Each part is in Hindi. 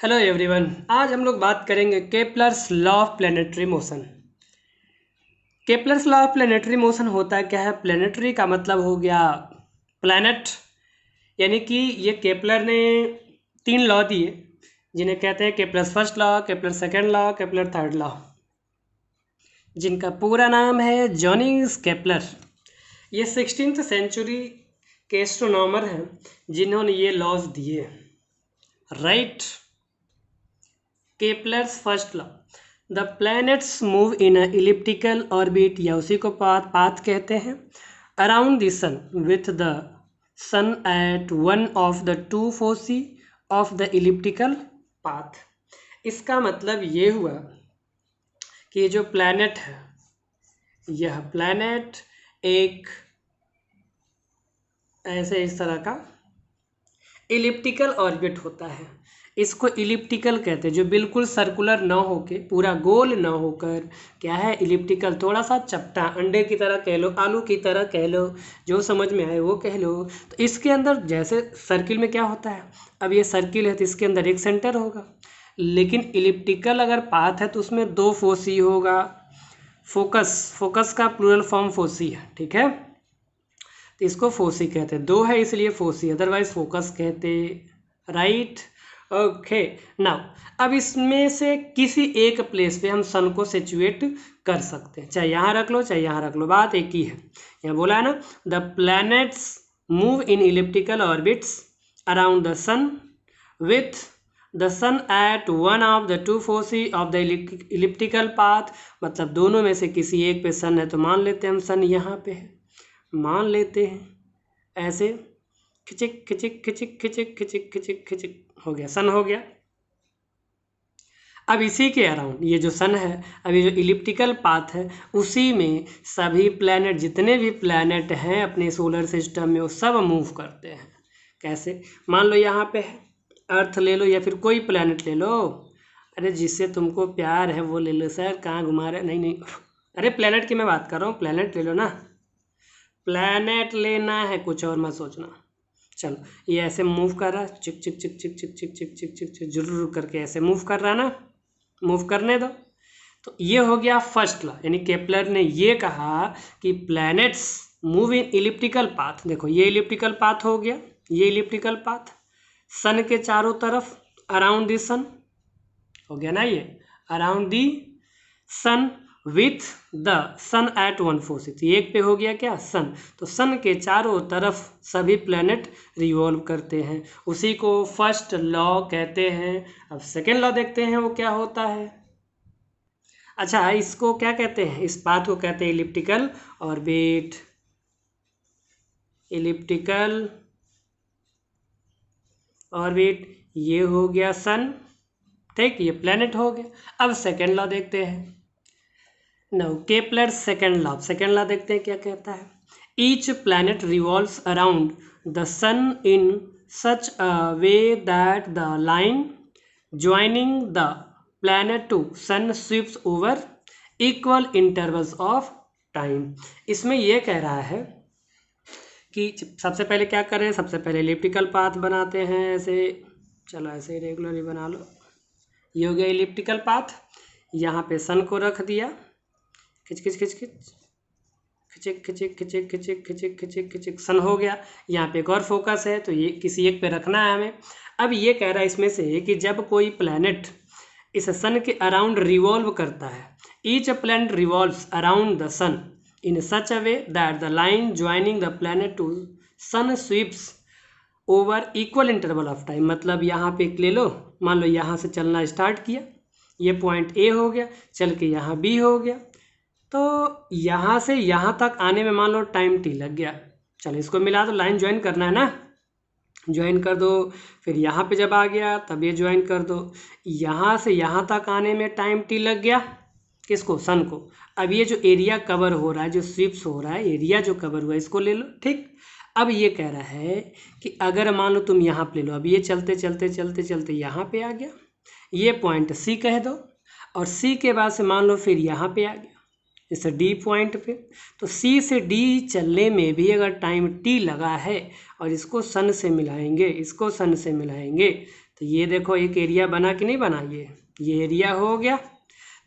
Hello everyone. आज हम लोग बात करेंगे Kepler's law of planetary motion. Kepler's law of planetary motion होता क्या है? प्लैनेटरी का मतलब हो गया प्लैनेट, यानी कि ये केपलर ने 3 लॉ दिए जिन्हें कहते हैं Kepler's first law, Kepler second law, Kepler third law, जिनका पूरा नाम है जॉनिस केपलर। ये 16th सेंचुरी के एस्ट्रोनॉमर हैं जिन्होंने ये लॉज दिए। Right. Kepler's first law, the planets move in a elliptical orbit, या उसी को पाथ कहते हैं, around the sun with the sun at one of the two foci of the elliptical path. इसका मतलब ये हुआ कि ये जो प्लैनेट है, यह प्लैनेट एक ऐसे इस तरह का इलिप्टिकल ऑर्बिट होता है। इसको इलिप्टिकल कहते हैं, जो बिल्कुल सर्कुलर ना होके, पूरा गोल ना होकर क्या है, इलिप्टिकल, थोड़ा सा चपटा, अंडे की तरह कह लो, आलू की तरह कह लो, जो समझ में आए वो कह लो। तो इसके अंदर जैसे सर्किल में क्या होता है, अब ये सर्किल है तो इसके अंदर एक सेंटर होगा, लेकिन इलिप्टिकल अगर पाथ है तो उसमें 2 फोसी होगा। फोकस का प्लूरल फॉर्म फोसी है, ठीक है, तो इसको फोसी कहते हैं। 2 है इसलिए फोसी, अदरवाइज फोकस कहते। राइट। ओके। नाउ अब इसमें से किसी एक प्लेस पे हम सन को सिचुएट कर सकते हैं, चाहे यहाँ रख लो चाहे यहाँ रख लो, बात एक ही है। यहाँ बोला है ना, the planets move in elliptical orbits around the sun with the sun at one of the two foci of the elliptical path. मतलब दोनों में से किसी एक पे सन है तो मान लेते हैं हम सन यहाँ पे है, मान लेते हैं ऐसे, खिचिक खिचिक खिचिक खिचिक खिचिक खिचिक खिचिक हो गया, सन हो गया। अब इसी के अराउंड ये जो सन है, अब ये जो इलिप्टिकल पाथ है, उसी में सभी प्लैनेट, जितने भी प्लैनेट हैं अपने सोलर सिस्टम में, वो सब मूव करते हैं। कैसे? मान लो यहाँ पे है, अर्थ ले लो या फिर कोई प्लैनेट ले लो। अरे जिससे तुमको प्यार है वो ले लो। सर कहाँ घुमा रहे? नहीं नहीं, अरे प्लैनेट की मैं बात कर रहा हूँ, प्लैनेट ले लो ना, प्लैनेट लेना है, कुछ और मत सोचना। चलो, ये ऐसे मूव कर रहा है, चिक चिक चिक चिक चिक चिक चिक चिक चिक चिक जुर्र करके ऐसे मूव कर रहा है ना, मूव करने दो। तो ये हो गया फर्स्ट लॉ, यानी केपलर ने ये कहा कि planets move in elliptical path. देखो ये इलिप्टिकल पाथ हो गया, ये इलिप्टिकल पाथ सन के चारों तरफ, अराउंड दी सन हो गया ना, ये around the sun with the sun at 146, एक पे हो गया क्या, सन। तो सन के चारों तरफ सभी प्लैनेट रिवॉल्व करते हैं, उसी को फर्स्ट लॉ कहते हैं। अब सेकेंड लॉ देखते हैं वो क्या होता है। अच्छा, इसको क्या कहते हैं, इस पाथ को कहते हैं इलिप्टिकल ऑर्बिट, इलिप्टिकल ऑर्बिट। ये हो गया सन, ठीक, ये प्लैनेट हो गया। अब सेकेंड लॉ देखते हैं। Now Kepler second law, second law देखते हैं क्या कहता है। Each planet revolves around the sun in such a way that the line joining the planet to sun sweeps over equal intervals of time. इसमें यह कह रहा है कि सबसे पहले क्या करें, सबसे पहले इलिप्टिकल पाथ बनाते हैं ऐसे, चलो ऐसे रेगुलर ही बना लो। ये हो गया इलिप्टिकल पाथ, यहाँ पे सन को रख दिया, खिच खिच खिच खिच खिचिक खिचिक खिचिक खिचिक खिचिक खिचिक खिचिक, सन हो गया। यहाँ पे एक और फोकस है तो ये किसी एक पे रखना है हमें। अब ये कह रहा है इसमें से कि जब कोई प्लैनेट इस सन के अराउंड रिवॉल्व करता है, each planet revolves around the sun in such a way that the line joining the planet to sun sweeps over equal interval of time. मतलब यहाँ पे ले लो, मान लो यहाँ से चलना स्टार्ट किया, ये पॉइंट ए हो गया, चल के यहाँ बी हो गया, तो यहाँ से यहाँ तक आने में मान लो टाइम टी लग गया। चलो इसको मिला दो, लाइन ज्वाइन करना है ना, ज्वाइन कर दो। फिर यहाँ पे जब आ गया तब ये ज्वाइन कर दो, यहाँ से यहाँ तक आने में टाइम टी लग गया, किसको, सन को। अब ये जो एरिया कवर हो रहा है, जो स्वीप्स हो रहा है, एरिया जो कवर हुआ है, इसको ले लो, ठीक। अब ये कह रहा है कि अगर मान लो तुम यहाँ पे ले लो, अब ये चलते चलते चलते चलते यहाँ पे आ गया, ये पॉइंट सी कह दो, और सी के बाद से मान लो फिर यहाँ पे आ गया, इस डी पॉइंट पे। तो सी से डी चलने में भी अगर टाइम टी लगा है और इसको सन से मिलाएंगे, इसको सन से मिलाएंगे, तो ये देखो एक एरिया बना कि नहीं बना, ये एरिया हो गया।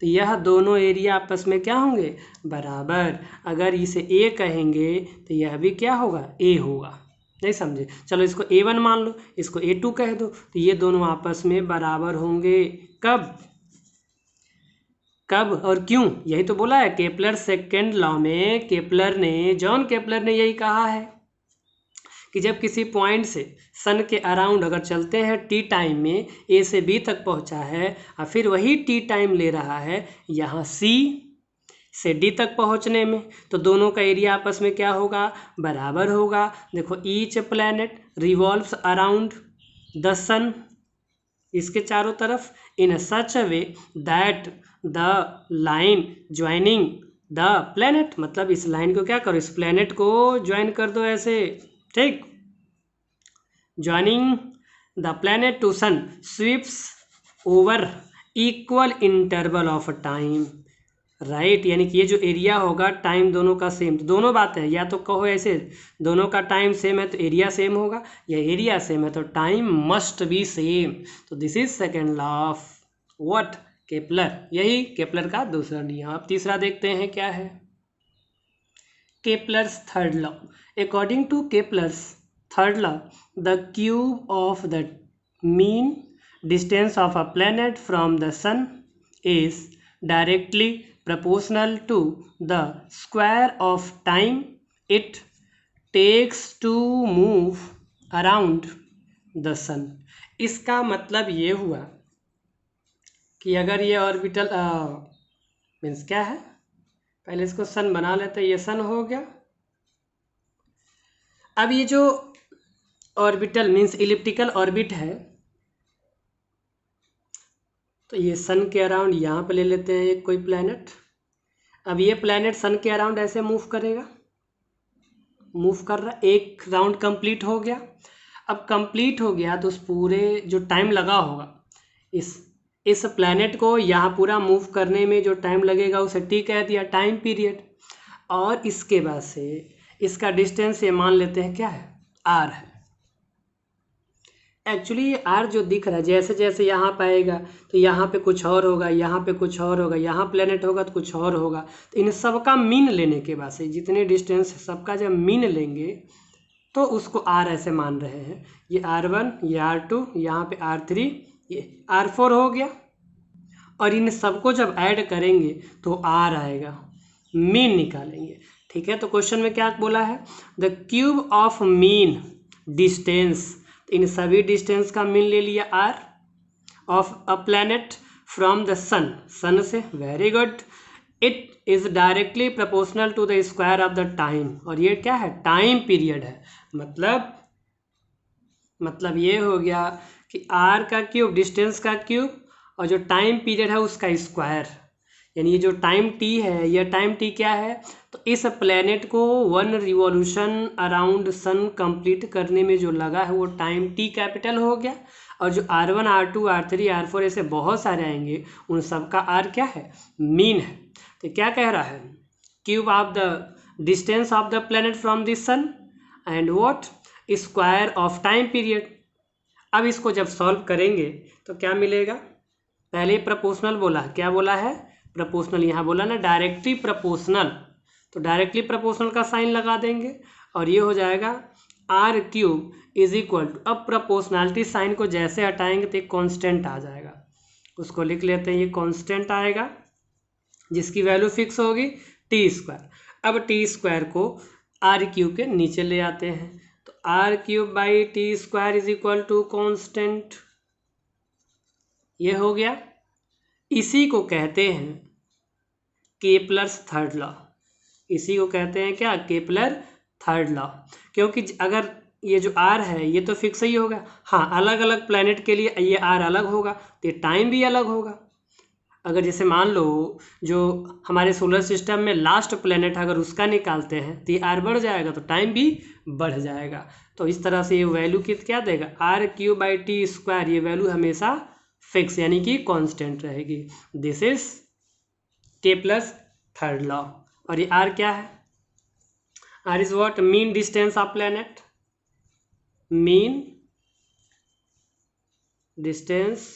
तो यह दोनों एरिया आपस में क्या होंगे, बराबर। अगर इसे ए कहेंगे तो यह भी क्या होगा, ए होगा। नहीं समझे, चलो इसको A1 मान लो, इसको A2 कह दो, तो ये दोनों आपस में बराबर होंगे। कब कब और क्यों, यही तो बोला है केपलर सेकेंड लॉ में। जॉन केपलर ने यही कहा है कि जब किसी पॉइंट से सन के अराउंड अगर चलते हैं टी टाइम में, ए से बी तक पहुंचा है और फिर वही टी टाइम ले रहा है यहाँ सी से डी तक पहुंचने में, तो दोनों का एरिया आपस में क्या होगा, बराबर होगा। देखो each planet revolves around the sun, इसके चारों तरफ, in such a way that the line joining the planet, मतलब इस लाइन को क्या करो, इस प्लैनेट को ज्वाइन कर दो ऐसे, ठीक। Joining the planet to sun sweeps over equal interval of time, right. यानी कि ये जो एरिया होगा टाइम दोनों का सेम, तो दोनों बातें हैं, या तो कहो ऐसे दोनों का टाइम सेम है तो एरिया सेम होगा, या एरिया सेम है तो टाइम मस्ट बी सेम। तो this is second law of what, Kepler, यही केपलर का दूसरा नियम। अब तीसरा देखते हैं क्या है, Kepler's third law. According to Kepler's third law, the cube of the mean distance of a planet from the sun is directly proportional to the square of time it takes to move around the sun। इसका मतलब ये हुआ कि अगर ये ऑर्बिटल मीन्स क्या है, पहले इसको सन बना लेते हैं, ये सन हो गया। अब ये जो ऑर्बिटल मीन्स इलिप्टिकल ऑर्बिट है, तो ये सन के अराउंड यहाँ पे ले लेते हैं एक कोई प्लैनेट। अब ये प्लैनेट सन के अराउंड ऐसे मूव करेगा, मूव कर रहा, एक राउंड कंप्लीट हो गया। अब कंप्लीट हो गया तो उस पूरे जो टाइम लगा होगा इस प्लैनेट को यहाँ पूरा मूव करने में जो टाइम लगेगा उसे टी कह दिया, टाइम पीरियड। और इसके बाद से इसका डिस्टेंस ये मान लेते हैं क्या है, आर है। एक्चुअली ये आर जो दिख रहा है, जैसे जैसे यहाँ पे आएगा तो यहाँ पे कुछ और होगा, यहाँ पे कुछ और होगा, यहाँ प्लेनेट होगा तो कुछ और होगा। तो इन सबका मीन लेने के बाद से जितने डिस्टेंस सबका जब मीन लेंगे तो उसको आर ऐसे मान रहे हैं। ये R1, ये R2, यहाँ पे R3, ये R4 हो गया। और इन सबको जब ऐड करेंगे तो आर आएगा, मीन निकालेंगे, ठीक है। तो क्वेश्चन में क्या बोला है, the cube of mean distance, इन सभी डिस्टेंस का मीन ले लिया R, of a planet from the sun, sun से, very good. It is directly proportional to the square of the time, और ये क्या है, टाइम पीरियड है। मतलब ये हो गया कि आर का क्यूब डिस्टेंस का क्यूब और जो टाइम पीरियड है उसका स्क्वायर, यानी ये जो टाइम टी है, यह टाइम टी क्या है, तो इस प्लेनेट को 1 रिवॉल्यूशन अराउंड सन कंप्लीट करने में जो लगा है वो टाइम टी कैपिटल हो गया। और जो R1, R2, R3, R4 ऐसे बहुत सारे आएंगे, उन सब का आर क्या है, मीन है। तो क्या कह रहा है, cube of the distance of the planet from this sun and what, square of time period. अब इसको जब सॉल्व करेंगे तो क्या मिलेगा, पहले प्रोपोर्शनल बोला, क्या बोला है, प्रोपोर्शनल, यहाँ बोला ना डायरेक्टली प्रोपोर्शनल, तो डायरेक्टली प्रोपोर्शनल का साइन लगा देंगे और ये हो जाएगा r cube is equal to, अब प्रोपोर्शनलिटी साइन को जैसे हटाएंगे तो एक कांस्टेंट आ जाएगा, उसको लिख लेते हैं, ये कांस्टेंट आएगा जिसकी वैल्यू फिक्स होगी टी स्क्वायर। अब टी स्क्वायर को आर क्यूब के नीचे ले आते हैं, तो r cube by T square is equal to constant, ये हो गया। इसी को कहते हैं केपलर्स थर्ड लॉ, इसी को कहते हैं क्या, केपलर थर्ड लॉ। क्योंकि अगर ये जो आर है ये तो फिक्स ही होगा, हाँ अलग अलग प्लैनेट के लिए ये आर अलग होगा तो ये टाइम भी अलग होगा। अगर जैसे मान लो जो हमारे सोलर सिस्टम में लास्ट प्लैनेट अगर उसका निकालते हैं तो ये आर बढ़ जाएगा तो टाइम भी बढ़ जाएगा। तो इस तरह से ये वैल्यू क्या देगा, R cube by T square, ये वैल्यू हमेशा फिक्स यानी कि कांस्टेंट रहेगी। This is Kepler's third law. और ये आर क्या है, R is what, mean distance of planet, mean distance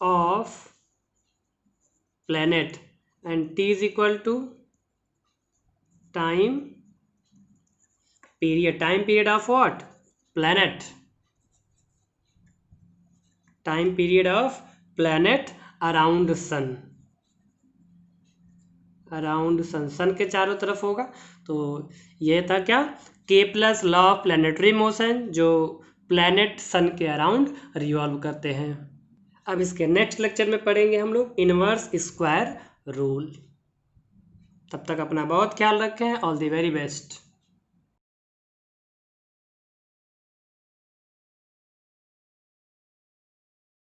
of planet and T is equal to time period of what? Planet, time period of planet around sun, around sun, sun के चारों तरफ होगा। तो ये था क्या? Kepler's law of planetary motion, जो प्लैनेट सन के अराउंड रिवॉल्व करते हैं। अब इसके नेक्स्ट लेक्चर में पढ़ेंगे हम लोग इनवर्स स्क्वायर रूल। तब तक अपना बहुत ख्याल रखें। All the very best.